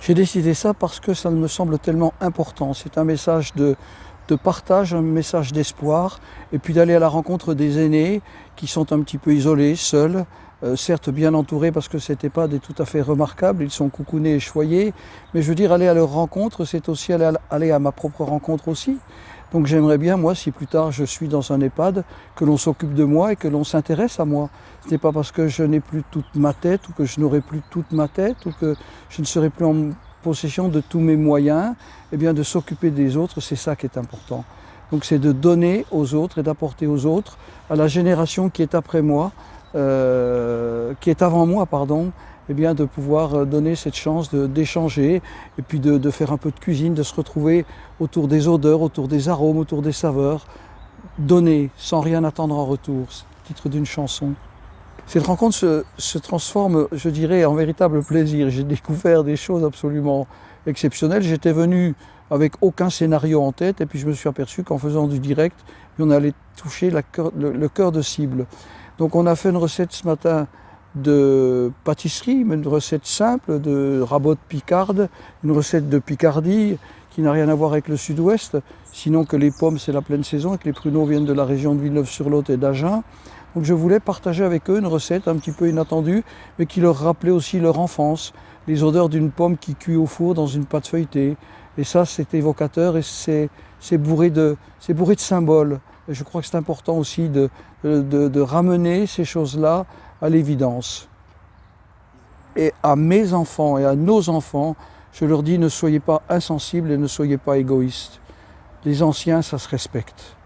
J'ai décidé ça parce que ça me semble tellement important. C'est un message de partage, un message d'espoir, et puis d'aller à la rencontre des aînés qui sont un petit peu isolés, seuls, certes bien entourés parce que cette EHPAD est tout à fait remarquable, ils sont coucounés et choyés, mais je veux dire aller à leur rencontre, c'est aussi aller à ma propre rencontre aussi. Donc j'aimerais bien, moi, si plus tard je suis dans un EHPAD, que l'on s'occupe de moi et que l'on s'intéresse à moi. Ce n'est pas parce que je n'ai plus toute ma tête ou que je n'aurai plus toute ma tête ou que je ne serai plus en possession de tous mes moyens, eh bien de s'occuper des autres, c'est ça qui est important. Donc c'est de donner aux autres et d'apporter aux autres, à la génération qui est après moi, qui est avant moi, pardon, eh bien de pouvoir donner cette chance d'échanger et puis de faire un peu de cuisine, de se retrouver autour des odeurs, autour des arômes, autour des saveurs, donner sans rien attendre en retour, c'est le titre d'une chanson. Cette rencontre se transforme, je dirais, en véritable plaisir. J'ai découvert des choses absolument exceptionnelles. J'étais venu avec aucun scénario en tête et puis je me suis aperçu qu'en faisant du direct, on allait toucher le cœur de cible. Donc on a fait une recette ce matin de pâtisserie, mais une recette simple de rabotte picarde, une recette de Picardie qui n'a rien à voir avec le sud-ouest, sinon que les pommes c'est la pleine saison et que les pruneaux viennent de la région de Villeneuve-sur-Lot et d'Agen. Donc je voulais partager avec eux une recette un petit peu inattendue, mais qui leur rappelait aussi leur enfance, les odeurs d'une pomme qui cuit au four dans une pâte feuilletée. Et ça, c'est évocateur et c'est bourré de symboles. Et je crois que c'est important aussi de ramener ces choses-là à l'évidence. Et à mes enfants et à nos enfants, je leur dis ne soyez pas insensibles et ne soyez pas égoïstes. Les anciens, ça se respecte.